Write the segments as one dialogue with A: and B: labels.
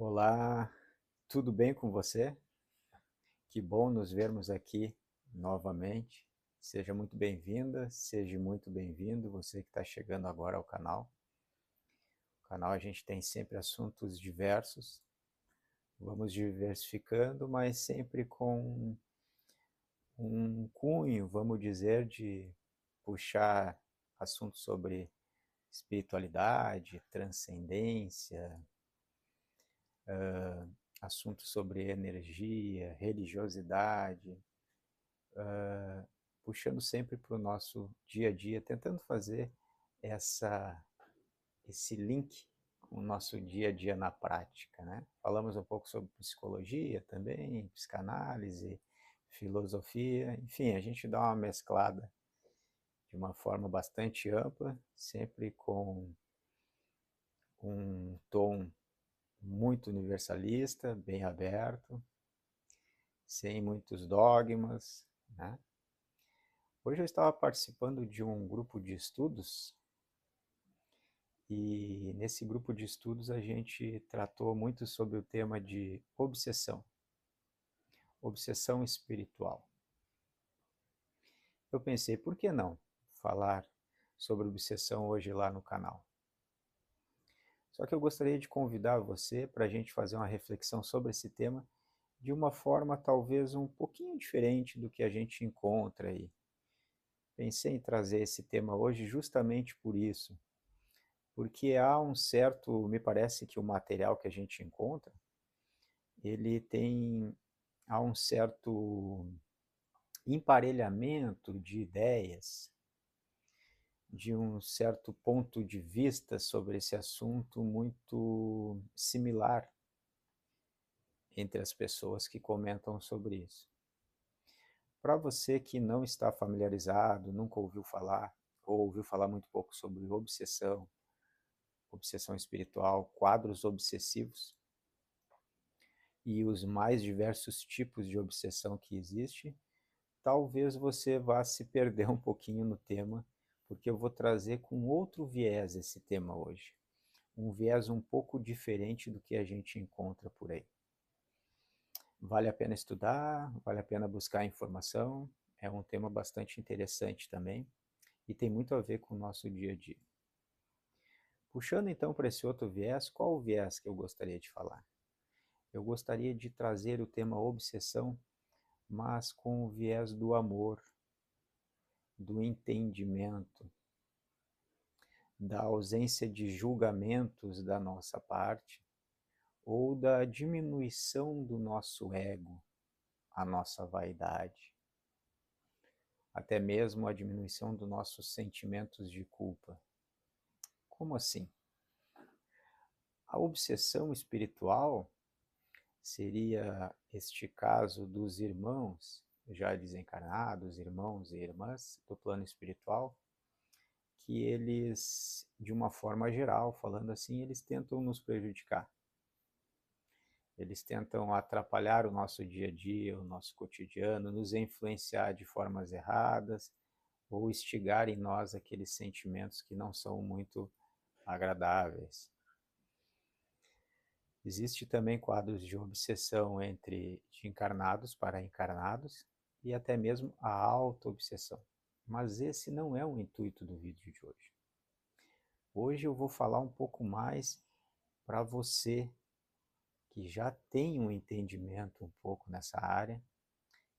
A: Olá, tudo bem com você? Que bom nos vermos aqui novamente. Seja muito bem-vinda, seja muito bem-vindo, você que está chegando agora ao canal. No canal a gente tem sempre assuntos diversos, vamos diversificando, mas sempre com um cunho, vamos dizer, de puxar assuntos sobre espiritualidade, transcendência, assuntos sobre energia, religiosidade, puxando sempre para o nosso dia a dia, tentando fazer essa, esse link com o nosso dia a dia na prática, né? Falamos um pouco sobre psicologia também, psicanálise, filosofia, enfim, a gente dá uma mesclada de uma forma bastante ampla, sempre com um tom muito universalista, bem aberto, sem muitos dogmas, né? Hoje eu estava participando de um grupo de estudos e nesse grupo de estudos a gente tratou muito sobre o tema de obsessão, obsessão espiritual. Eu pensei, por que não falar sobre obsessão hoje lá no canal? Só que eu gostaria de convidar você para a gente fazer uma reflexão sobre esse tema de uma forma talvez um pouquinho diferente do que a gente encontra aí. Pensei em trazer esse tema hoje justamente por isso, porque há um certo, me parece que o material que a gente encontra, ele tem, há um certo emparelhamento de ideias, de um certo ponto de vista sobre esse assunto muito similar entre as pessoas que comentam sobre isso. Para você que não está familiarizado, nunca ouviu falar, ou ouviu falar muito pouco sobre obsessão, obsessão espiritual, quadros obsessivos e os mais diversos tipos de obsessão que existe, talvez você vá se perder um pouquinho no tema, porque eu vou trazer com outro viés esse tema hoje. Um viés um pouco diferente do que a gente encontra por aí. Vale a pena estudar, vale a pena buscar informação, é um tema bastante interessante também e tem muito a ver com o nosso dia a dia. Puxando então para esse outro viés, qual o viés que eu gostaria de falar? Eu gostaria de trazer o tema obsessão, mas com o viés do amor, do entendimento, da ausência de julgamentos da nossa parte ou da diminuição do nosso ego, a nossa vaidade, até mesmo a diminuição dos nossos sentimentos de culpa. Como assim? A obsessão espiritual seria este caso dos irmãos já desencarnados, irmãos e irmãs do plano espiritual, que eles, de uma forma geral, falando assim, eles tentam nos prejudicar. Eles tentam atrapalhar o nosso dia a dia, o nosso cotidiano, nos influenciar de formas erradas ou instigar em nós aqueles sentimentos que não são muito agradáveis. Existe também quadros de obsessão entre de encarnados para encarnados e até mesmo a auto-obsessão. Mas esse não é o intuito do vídeo de hoje. Hoje eu vou falar um pouco mais para você que já tem um entendimento um pouco nessa área,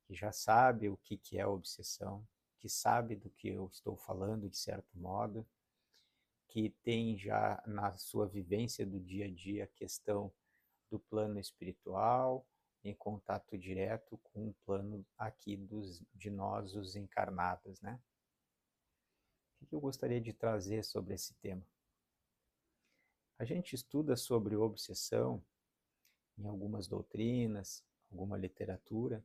A: que já sabe o que é obsessão, que sabe do que eu estou falando de certo modo, que tem já na sua vivência do dia a dia a questão do plano espiritual, em contato direto com o plano aqui de nós, os encarnados, né? O que eu gostaria de trazer sobre esse tema? A gente estuda sobre obsessão em algumas doutrinas, alguma literatura,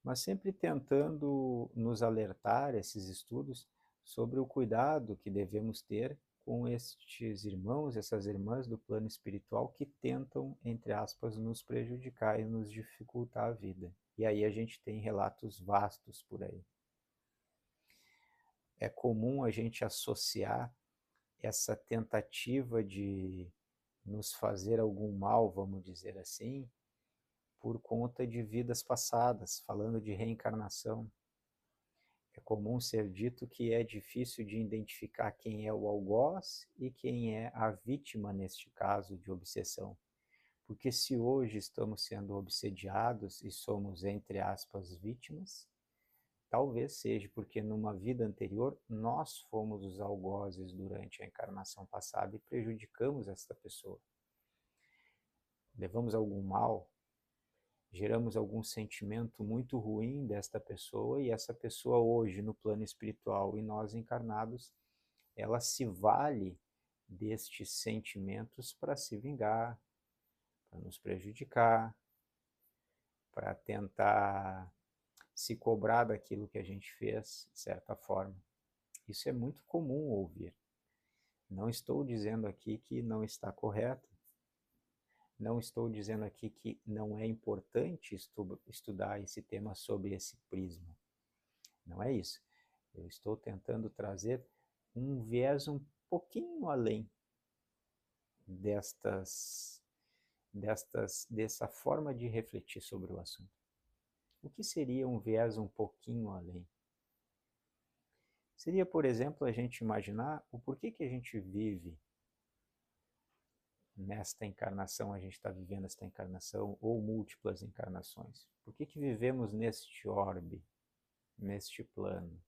A: mas sempre tentando nos alertar, esses estudos, sobre o cuidado que devemos ter com estes irmãos, essas irmãs do plano espiritual que tentam, entre aspas, nos prejudicar e nos dificultar a vida. E aí a gente tem relatos vastos por aí. É comum a gente associar essa tentativa nos fazer algum mal, vamos dizer assim, por conta de vidas passadas, falando de reencarnação. É comum ser dito que é difícil de identificar quem é o algoz e quem é a vítima neste caso de obsessão. Porque se hoje estamos sendo obsediados e somos, entre aspas, vítimas, talvez seja porque numa vida anterior nós fomos os algozes durante a encarnação passada e prejudicamos esta pessoa. Levamos algum mal, geramos algum sentimento muito ruim desta pessoa e essa pessoa hoje no plano espiritual e nós encarnados, ela se vale destes sentimentos para se vingar, para nos prejudicar, para tentar se cobrar daquilo que a gente fez, de certa forma. Isso é muito comum ouvir. Não estou dizendo aqui que não está correto, não estou dizendo aqui que não é importante estudar esse tema sob esse prisma. Não é isso. Eu estou tentando trazer um viés um pouquinho além dessa forma de refletir sobre o assunto. O que seria um viés um pouquinho além? Seria, por exemplo, a gente imaginar o porquê que a gente vive nesta encarnação, a gente está vivendo esta encarnação ou múltiplas encarnações. Por que que vivemos neste orbe, neste plano?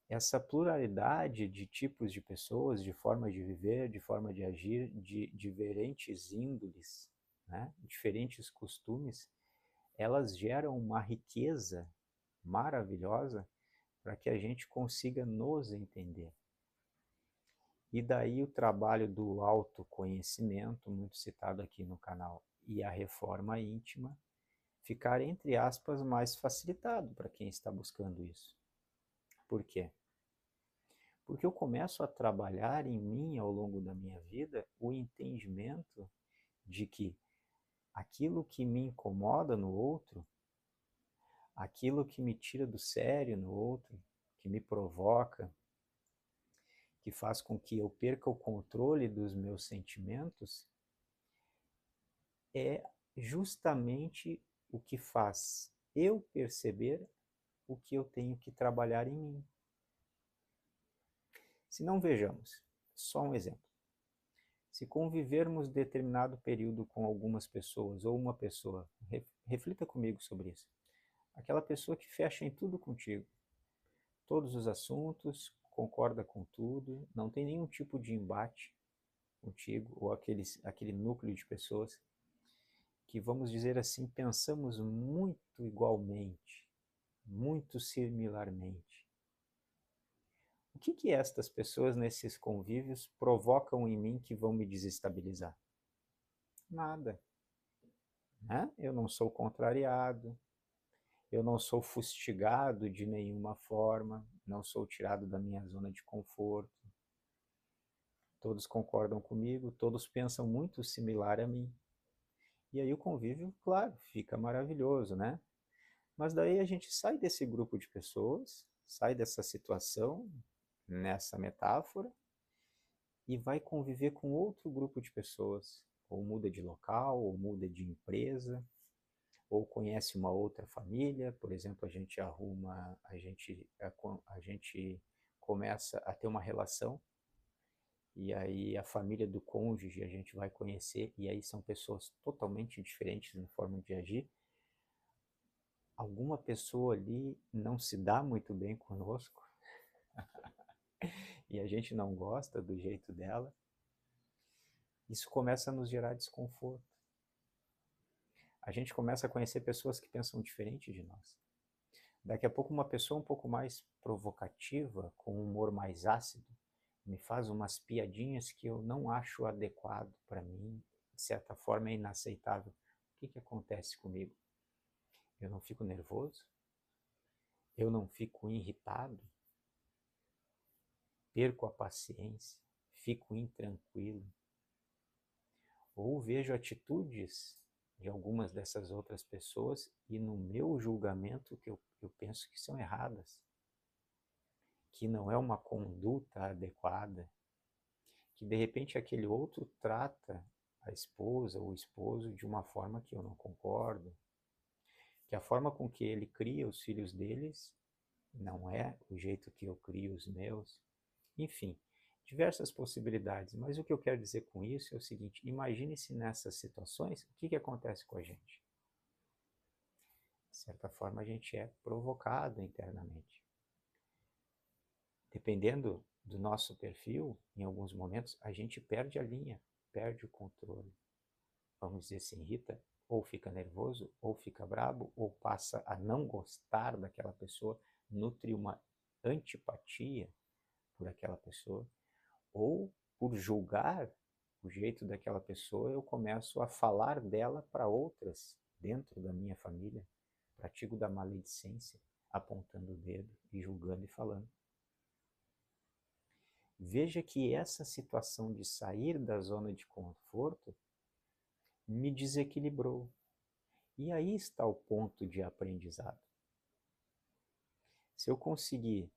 A: Essa pluralidade de tipos de pessoas, de forma de viver, de forma de agir, de diferentes índoles, né? Diferentes costumes, elas geram uma riqueza maravilhosa para que a gente consiga nos entender. E daí o trabalho do autoconhecimento, muito citado aqui no canal, e a reforma íntima, ficar, entre aspas, mais facilitado para quem está buscando isso. Por quê? Porque eu começo a trabalhar em mim, ao longo da minha vida, o entendimento de que aquilo que me incomoda no outro, aquilo que me tira do sério no outro, que me provoca, que faz com que eu perca o controle dos meus sentimentos, é justamente o que faz eu perceber o que eu tenho que trabalhar em mim. Se não, vejamos, só um exemplo. Se convivermos determinado período com algumas pessoas ou uma pessoa, reflita comigo sobre isso. Aquela pessoa que fecha em tudo contigo, todos os assuntos, concorda com tudo, não tem nenhum tipo de embate contigo, ou aquele núcleo de pessoas que, vamos dizer assim, pensamos muito igualmente, muito similarmente. O que estas pessoas nesses convívios provocam em mim que vão me desestabilizar? Nada. Né? Eu não sou contrariado, eu não sou fustigado de nenhuma forma, não sou tirado da minha zona de conforto. Todos concordam comigo, todos pensam muito similar a mim. E aí o convívio, claro, fica maravilhoso, né? Mas daí a gente sai desse grupo de pessoas, sai dessa situação, nessa metáfora, e vai conviver com outro grupo de pessoas, ou muda de local, ou muda de empresa, ou conhece uma outra família, por exemplo, a gente começa a ter uma relação, e aí a família do cônjuge a gente vai conhecer, e aí são pessoas totalmente diferentes na forma de agir. Alguma pessoa ali não se dá muito bem conosco, e a gente não gosta do jeito dela, isso começa a nos gerar desconforto. A gente começa a conhecer pessoas que pensam diferente de nós. Daqui a pouco uma pessoa um pouco mais provocativa, com um humor mais ácido, me faz umas piadinhas que eu não acho adequado para mim, de certa forma é inaceitável. O que acontece comigo? Eu não fico nervoso? Eu não fico irritado? Perco a paciência? Fico intranquilo? Ou vejo atitudes de algumas dessas outras pessoas e no meu julgamento que eu penso que são erradas, que não é uma conduta adequada, que de repente aquele outro trata a esposa ou o esposo de uma forma que eu não concordo, que a forma com que ele cria os filhos deles não é o jeito que eu crio os meus. Enfim, diversas possibilidades. Mas o que eu quero dizer com isso é o seguinte: imagine-se nessas situações, o que acontece com a gente? De certa forma, a gente é provocado internamente. Dependendo do nosso perfil, em alguns momentos, a gente perde a linha, perde o controle. Vamos dizer, se irrita, ou fica nervoso, ou fica brabo, ou passa a não gostar daquela pessoa, nutre uma antipatia por aquela pessoa, ou por julgar o jeito daquela pessoa, eu começo a falar dela para outras dentro da minha família, pratico da maledicência, apontando o dedo e julgando e falando. Veja que essa situação de sair da zona de conforto me desequilibrou. E aí está o ponto de aprendizado. Se eu conseguir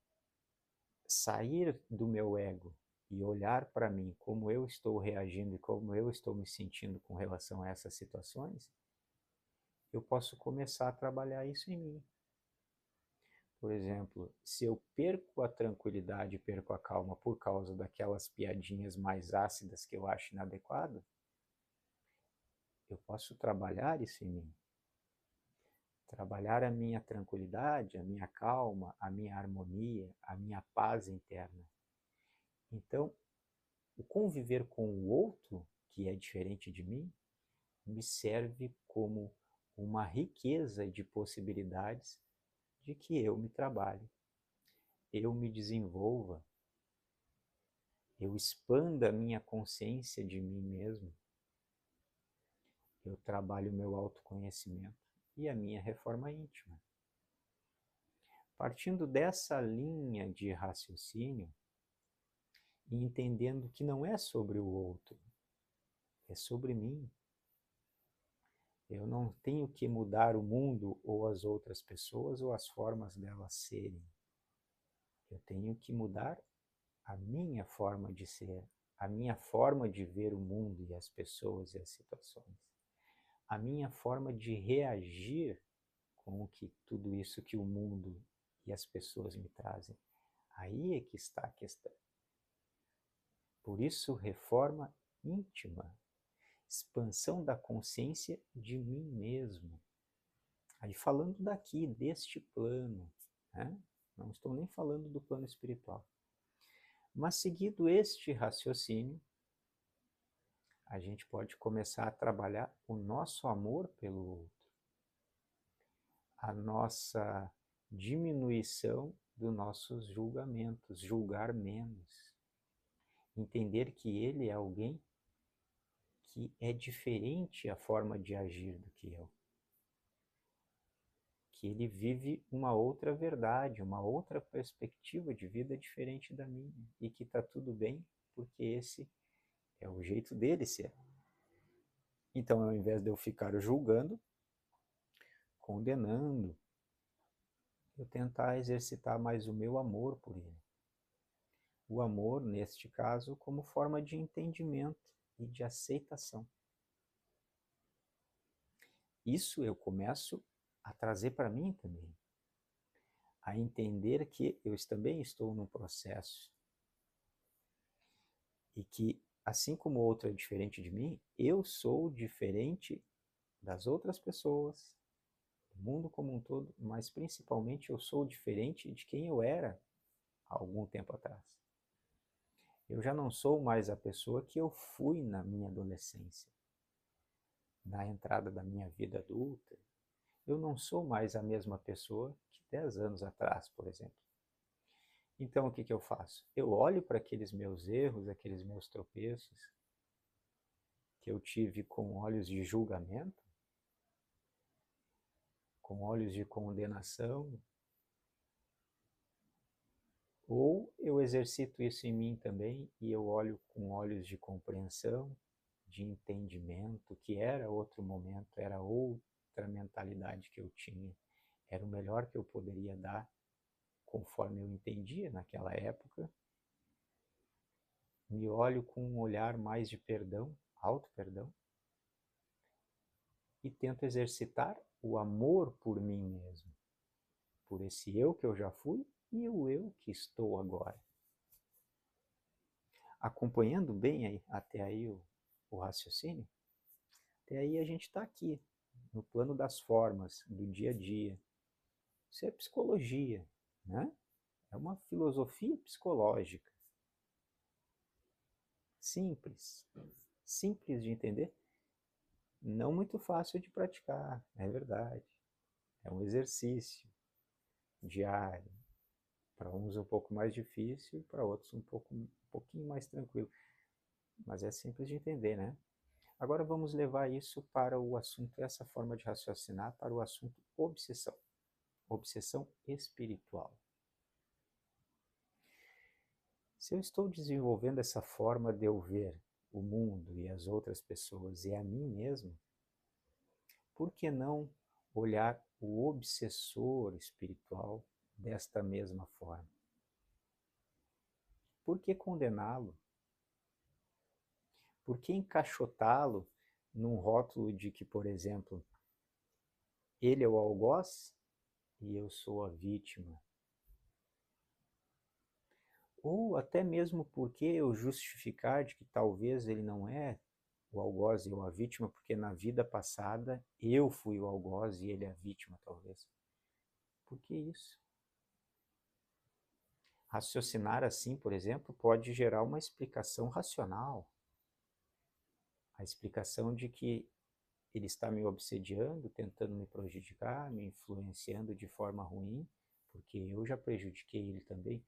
A: sair do meu ego e olhar para mim como eu estou reagindo e como eu estou me sentindo com relação a essas situações, eu posso começar a trabalhar isso em mim. Por exemplo, se eu perco a tranquilidade, perco a calma por causa daquelas piadinhas mais ácidas que eu acho inadequado, eu posso trabalhar isso em mim. Trabalhar a minha tranquilidade, a minha calma, a minha harmonia, a minha paz interna. Então, o conviver com o outro, que é diferente de mim, me serve como uma riqueza de possibilidades de que eu me trabalhe, eu me desenvolva, eu expanda a minha consciência de mim mesmo, eu trabalho o meu autoconhecimento e a minha reforma íntima. Partindo dessa linha de raciocínio e entendendo que não é sobre o outro, é sobre mim. Eu não tenho que mudar o mundo ou as outras pessoas ou as formas delas serem. Eu tenho que mudar a minha forma de ser, a minha forma de ver o mundo e as pessoas e as situações, a minha forma de reagir com o que tudo isso que o mundo e as pessoas me trazem. Aí é que está a questão. Por isso, reforma íntima, expansão da consciência de mim mesmo. Aí falando daqui, deste plano, né? Não estou nem falando do plano espiritual. Mas seguido este raciocínio, a gente pode começar a trabalhar o nosso amor pelo outro, a nossa diminuição dos nossos julgamentos, julgar menos, entender que ele é alguém que é diferente a forma de agir do que eu, que ele vive uma outra verdade, uma outra perspectiva de vida diferente da minha, e que está tudo bem, porque esse é o jeito dele ser. Então, ao invés de eu ficar julgando, condenando, eu tentar exercitar mais o meu amor por ele. O amor, neste caso, como forma de entendimento e de aceitação. Isso eu começo a trazer para mim também, a entender que eu também estou num processo e que, assim como o outro é diferente de mim, eu sou diferente das outras pessoas, do mundo como um todo, mas principalmente eu sou diferente de quem eu era há algum tempo atrás. Eu já não sou mais a pessoa que eu fui na minha adolescência, na entrada da minha vida adulta. Eu não sou mais a mesma pessoa que 10 anos atrás, por exemplo. Então, o que eu faço? Eu olho para aqueles meus erros, aqueles meus tropeços, que eu tive com olhos de julgamento, com olhos de condenação, ou eu exercito isso em mim também e eu olho com olhos de compreensão, de entendimento, que era outro momento, era outra mentalidade que eu tinha, era o melhor que eu poderia dar conforme eu entendia naquela época. me olho com um olhar mais de perdão, auto-perdão, e tento exercitar o amor por mim mesmo, por esse eu que eu já fui e o eu que estou agora. Acompanhando bem aí, até aí o raciocínio, até aí a gente está aqui, no plano das formas, do dia a dia. Isso é psicologia, né? É uma filosofia psicológica. Simples. Simples de entender. Não muito fácil de praticar, é verdade. É um exercício diário. Para uns um pouco mais difícil, para outros um pouquinho mais tranquilo. Mas é simples de entender, né? Agora vamos levar isso para o assunto, essa forma de raciocinar, para o assunto obsessão. Obsessão espiritual. Se eu estou desenvolvendo essa forma de eu ver o mundo e as outras pessoas e a mim mesmo, por que não olhar o obsessor espiritual desta mesma forma? Por que condená-lo? Por que encaixotá-lo num rótulo de que, por exemplo, ele é o algoz e eu sou a vítima? Ou até mesmo porque eu justificar de que talvez ele não é o algoz e eu a vítima, porque na vida passada eu fui o algoz e ele é a vítima, talvez. Por que isso? Raciocinar assim, por exemplo, pode gerar uma explicação racional. A explicação de que ele está me obsediando, tentando me prejudicar, me influenciando de forma ruim, porque eu já prejudiquei ele também.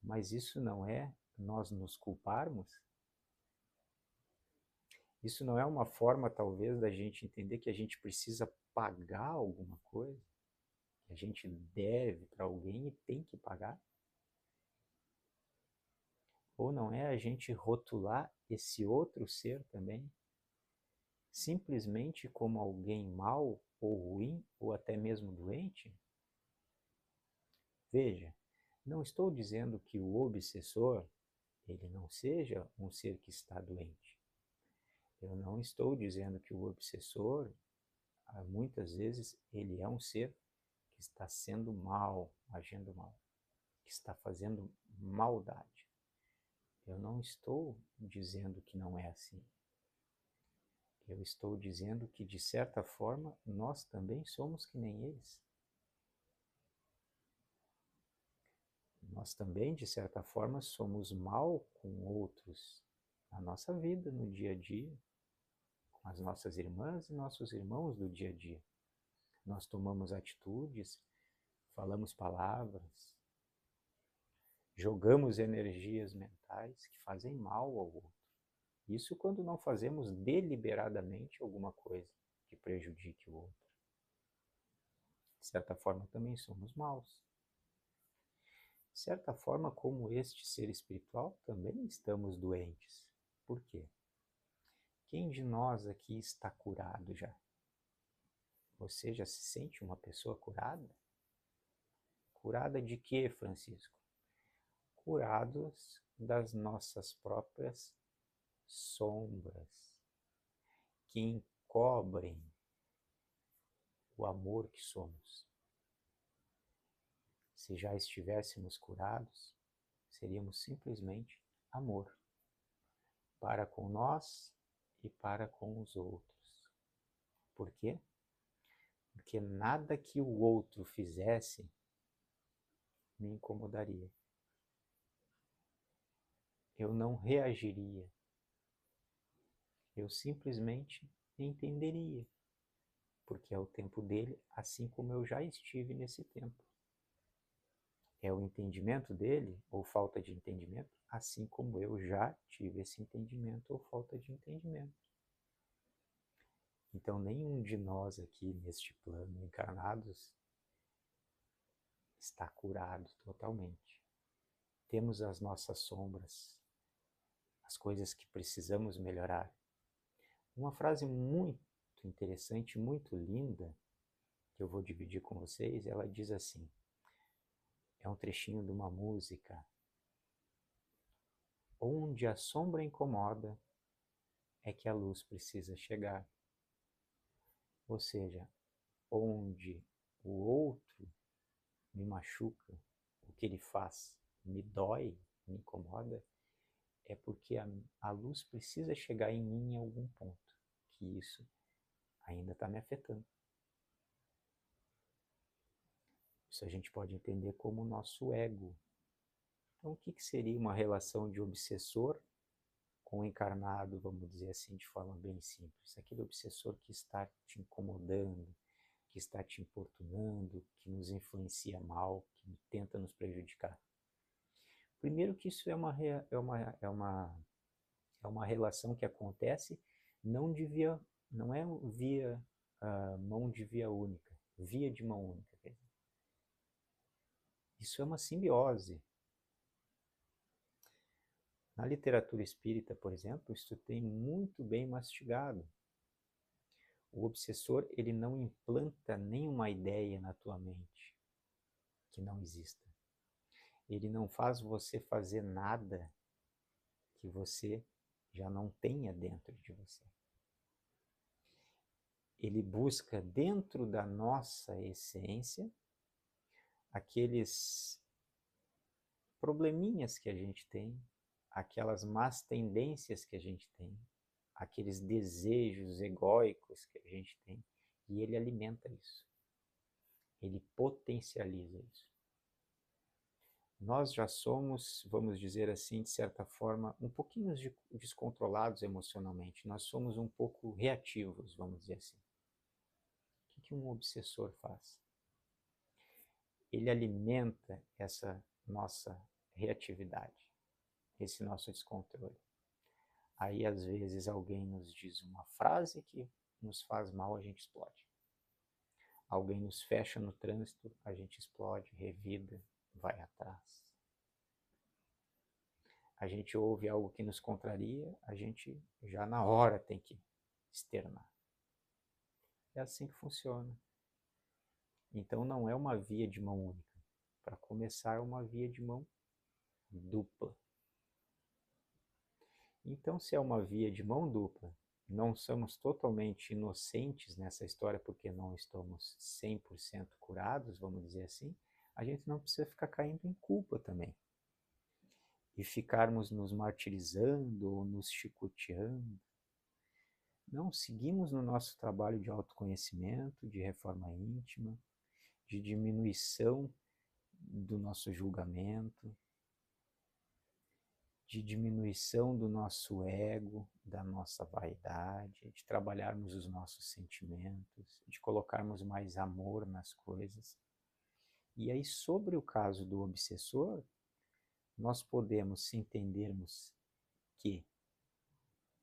A: Mas isso não é nós nos culparmos? Isso não é uma forma, talvez, da gente entender que a gente precisa pagar alguma coisa? Que a gente deve para alguém e tem que pagar? Ou não é a gente rotular esse outro ser também simplesmente como alguém mau ou ruim ou até mesmo doente? Veja, não estou dizendo que o obsessor ele não seja um ser que está doente. Eu não estou dizendo que o obsessor, muitas vezes, ele é um ser que está sendo mal, agindo mal, que está fazendo maldade. Eu não estou dizendo que não é assim. Eu estou dizendo que, de certa forma, nós também somos que nem eles. Nós também, de certa forma, somos mal com outros na nossa vida, no dia a dia, com as nossas irmãs e nossos irmãos do dia a dia. Nós tomamos atitudes, falamos palavras, jogamos energias mentais que fazem mal ao outro. Isso quando não fazemos deliberadamente alguma coisa que prejudique o outro. De certa forma, também somos maus. De certa forma, como este ser espiritual, também estamos doentes. Por quê? Quem de nós aqui está curado já? Você já se sente uma pessoa curada? Curada de quê, Francisco? Curados das nossas próprias sombras, que encobrem o amor que somos. Se já estivéssemos curados, seríamos simplesmente amor, para com nós e para com os outros. Por quê? Porque nada que o outro fizesse me incomodaria. Eu não reagiria. Eu simplesmente entenderia, porque é o tempo dele, assim como eu já estive nesse tempo. É o entendimento dele, ou falta de entendimento, assim como eu já tive esse entendimento ou falta de entendimento. Então, nenhum de nós aqui neste plano encarnados está curado totalmente. Temos as nossas sombras, as coisas que precisamos melhorar. Uma frase muito interessante, muito linda, que eu vou dividir com vocês, ela diz assim, é um trechinho de uma música. onde a sombra incomoda é que a luz precisa chegar. Ou seja, onde o outro me machuca, o que ele faz me dói, me incomoda, é porque a luz precisa chegar em mim em algum ponto, que isso ainda está me afetando. Isso a gente pode entender como o nosso ego. Então, o que seria uma relação de obsessor com o encarnado, vamos dizer assim, de forma bem simples? Aquele obsessor que está te incomodando, que está te importunando, que nos influencia mal, que tenta nos prejudicar. Primeiro que isso é uma relação que acontece não é via mão de via única, via de mão única. Isso é uma simbiose. Na literatura espírita, por exemplo, isso tem muito bem mastigado. O obsessor, ele não implanta nenhuma ideia na tua mente que não exista. Ele não faz você fazer nada que você já não tenha dentro de você. Ele busca dentro da nossa essência aqueles probleminhas que a gente tem, aquelas más tendências que a gente tem, aqueles desejos egóicos que a gente tem, e ele alimenta isso. Ele potencializa isso. Nós já somos, vamos dizer assim, de certa forma, um pouquinho descontrolados emocionalmente. Nós somos um pouco reativos, vamos dizer assim. O que um obsessor faz? Ele alimenta essa nossa reatividade, esse nosso descontrole. Aí, às vezes, alguém nos diz uma frase que nos faz mal, a gente explode. Alguém nos fecha no trânsito, a gente explode, revida, vai atrás. A gente ouve algo que nos contraria, a gente já na hora tem que externar. É assim que funciona. Então não é uma via de mão única. Para começar, é uma via de mão dupla. Então, se é uma via de mão dupla, não somos totalmente inocentes nessa história porque não estamos 100% curados, vamos dizer assim, a gente não precisa ficar caindo em culpa também. E ficarmos nos martirizando ou nos chicoteando. Não, seguimos no nosso trabalho de autoconhecimento, de reforma íntima, de diminuição do nosso julgamento, de diminuição do nosso ego, da nossa vaidade, de trabalharmos os nossos sentimentos, de colocarmos mais amor nas coisas. E aí, sobre o caso do obsessor, nós podemos, se entendermos que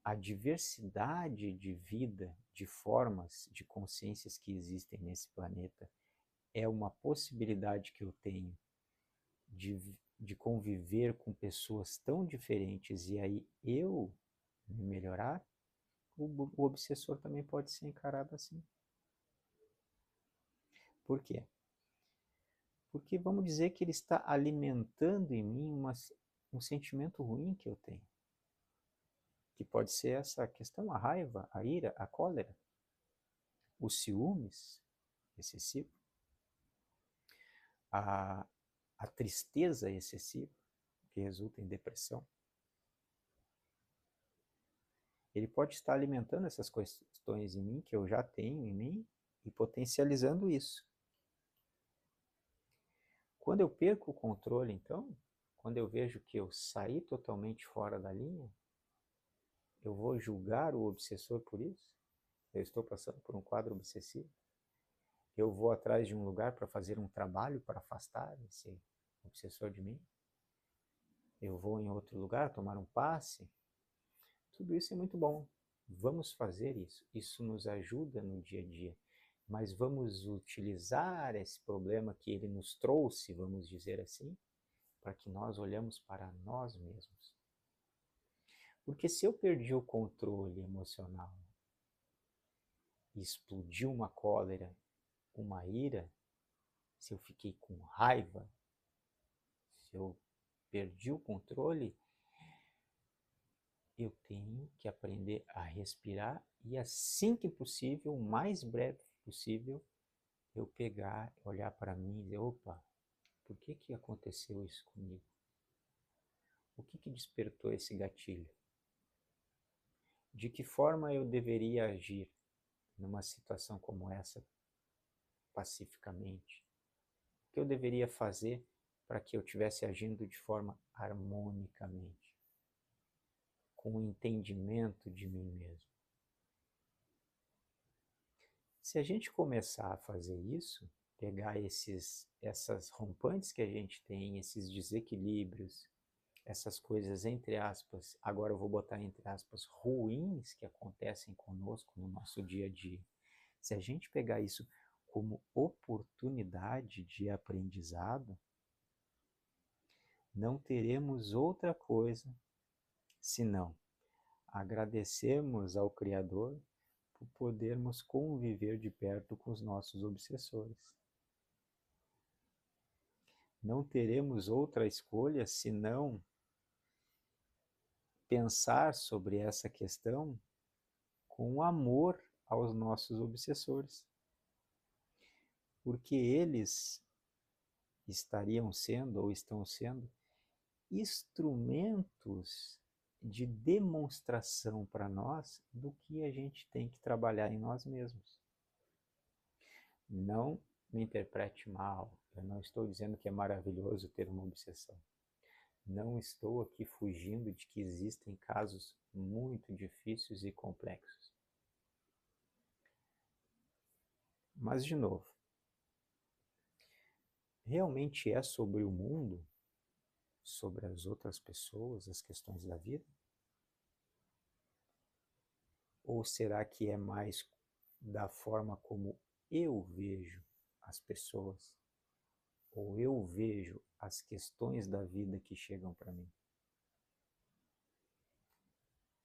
A: a diversidade de vida, de formas, de consciências que existem nesse planeta é uma possibilidade que eu tenho de conviver com pessoas tão diferentes e aí eu me melhorar, o obsessor também pode ser encarado assim. Por quê? Porque vamos dizer que ele está alimentando em mim um sentimento ruim que eu tenho. Que pode ser essa questão, a raiva, a ira, a cólera, os ciúmes excessivo, a tristeza excessiva, que resulta em depressão. Ele pode estar alimentando essas questões em mim, que eu já tenho em mim, e potencializando isso. Quando eu perco o controle, então, quando eu vejo que eu saí totalmente fora da linha, eu vou julgar o obsessor por isso? Eu estou passando por um quadro obsessivo? Eu vou atrás de um lugar para fazer um trabalho para afastar esse obsessor de mim? Eu vou em outro lugar tomar um passe? Tudo isso é muito bom. Vamos fazer isso. Isso nos ajuda no dia a dia. Mas vamos utilizar esse problema que ele nos trouxe, vamos dizer assim, para que nós olhamos para nós mesmos. Porque se eu perdi o controle emocional e explodiu uma cólera, uma ira, se eu fiquei com raiva, se eu perdi o controle, eu tenho que aprender a respirar e, assim que possível, o mais breve possível, eu pegar, olhar para mim e dizer, opa, por que aconteceu isso comigo? O que despertou esse gatilho? De que forma eu deveria agir numa situação como essa, pacificamente? O que eu deveria fazer para que eu estivesse agindo de forma harmonicamente, com o entendimento de mim mesmo? Se a gente começar a fazer isso, pegar essas rompantes que a gente tem, esses desequilíbrios, essas coisas, entre aspas, agora eu vou botar entre aspas, ruins que acontecem conosco no nosso dia a dia, se a gente pegar isso como oportunidade de aprendizado, não teremos outra coisa senão agradecermos ao Criador por podermos conviver de perto com os nossos obsessores. Não teremos outra escolha senão pensar sobre essa questão com amor aos nossos obsessores, porque eles estariam sendo ou estão sendo instrumentos de demonstração para nós do que a gente tem que trabalhar em nós mesmos. Não me interprete mal, eu não estou dizendo que é maravilhoso ter uma obsessão. Não estou aqui fugindo de que existem casos muito difíceis e complexos. Mas, de novo, realmente é sobre o mundo, sobre as outras pessoas, as questões da vida? Ou será que é mais da forma como eu vejo as pessoas? Ou eu vejo as questões da vida que chegam para mim?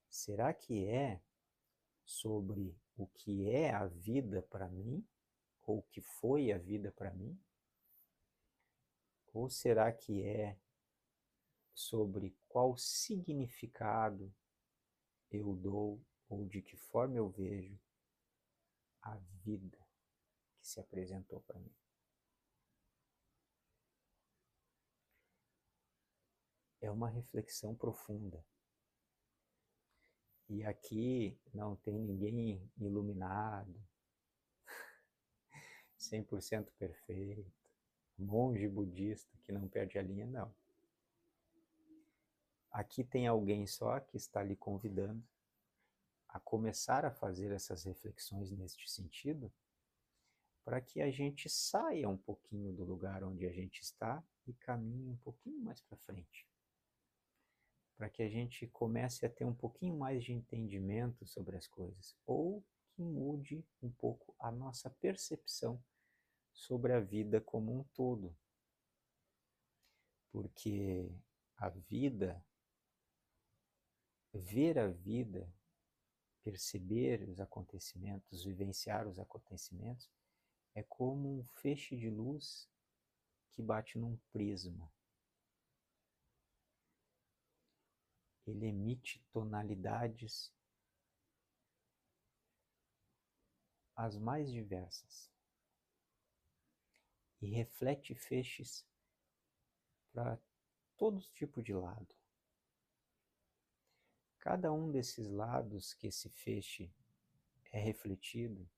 A: Será que é sobre o que é a vida para mim? Ou o que foi a vida para mim? Ou será que é sobre qual significado eu dou ou de que forma eu vejo a vida que se apresentou para mim? É uma reflexão profunda. E aqui não tem ninguém iluminado, 100% perfeito, monge budista que não perde a linha, não. Aqui tem alguém só que está lhe convidando a começar a fazer essas reflexões neste sentido, para que a gente saia um pouquinho do lugar onde a gente está e caminhe um pouquinho mais para frente. Para que a gente comece a ter um pouquinho mais de entendimento sobre as coisas, ou que mude um pouco a nossa percepção sobre a vida como um todo. Porque a vida, ver a vida, perceber os acontecimentos, vivenciar os acontecimentos, é como um feixe de luz que bate num prisma. Ele emite tonalidades as mais diversas e reflete feixes para todos os tipos de lado. Cada um desses lados que esse feixe é refletido,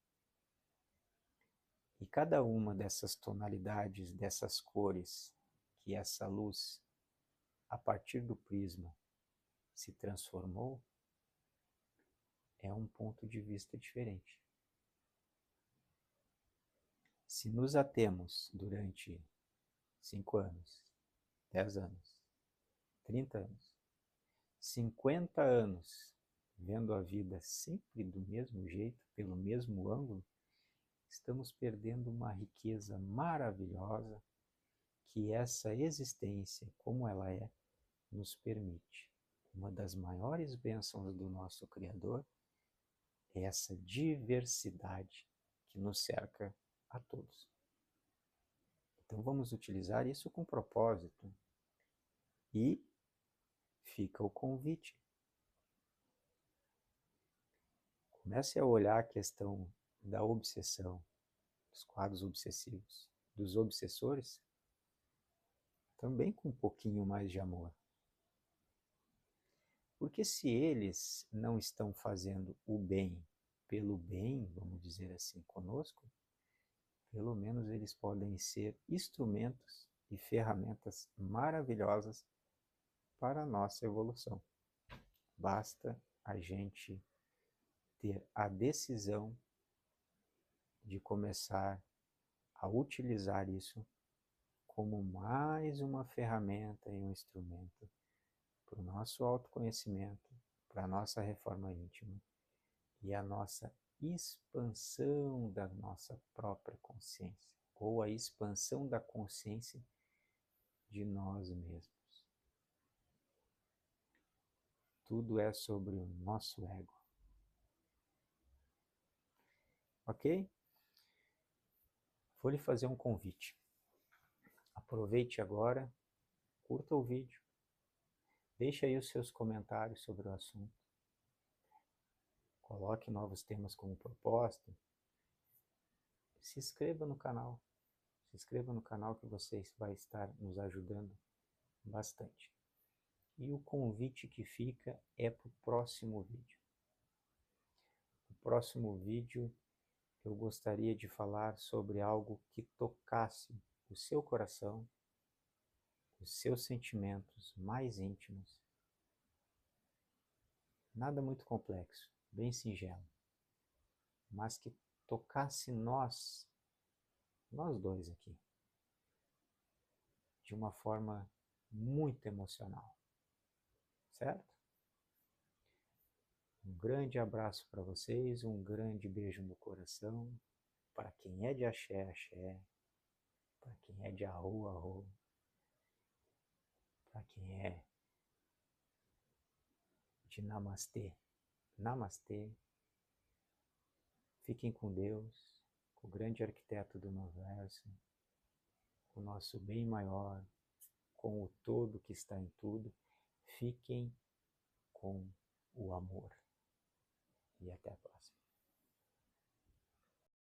A: e cada uma dessas tonalidades, dessas cores, que essa luz, a partir do prisma, se transformou, é um ponto de vista diferente. Se nos atemos durante 5 anos, 10 anos, 30 anos, 50 anos, vendo a vida sempre do mesmo jeito, pelo mesmo ângulo, estamos perdendo uma riqueza maravilhosa que essa existência, como ela é, nos permite. Uma das maiores bênçãos do nosso Criador é essa diversidade que nos cerca a todos. Então vamos utilizar isso com propósito. E fica o convite Comece a olhar a questão da obsessão, dos quadros obsessivos, dos obsessores, também com um pouquinho mais de amor. Porque se eles não estão fazendo o bem pelo bem, vamos dizer assim, conosco, pelo menos eles podem ser instrumentos e ferramentas maravilhosas para a nossa evolução. Basta a gente ter a decisão de começar a utilizar isso como mais uma ferramenta e um instrumento para o nosso autoconhecimento, para a nossa reforma íntima e a nossa expansão da nossa própria consciência, ou a expansão da consciência de nós mesmos. Tudo é sobre o nosso ego. Ok? Vou lhe fazer um convite. Aproveite agora, curta o vídeo, deixe aí os seus comentários sobre o assunto, coloque novos temas como proposta, se inscreva no canal. Se inscreva no canal que você vai estar nos ajudando bastante. E o convite que fica é para o próximo vídeo. No próximo vídeo eu gostaria de falar sobre algo que tocasse o seu coração, os seus sentimentos mais íntimos. Nada muito complexo, bem singelo, mas que tocasse nós dois aqui, de uma forma muito emocional, certo? Um grande abraço para vocês, um grande beijo no coração, para quem é de axé, axé, para quem é de arro, arro, para quem é de namastê, namastê. Fiquem com Deus, com o grande arquiteto do universo, com o nosso bem maior, com o todo que está em tudo. Fiquem com o amor. E até a próxima.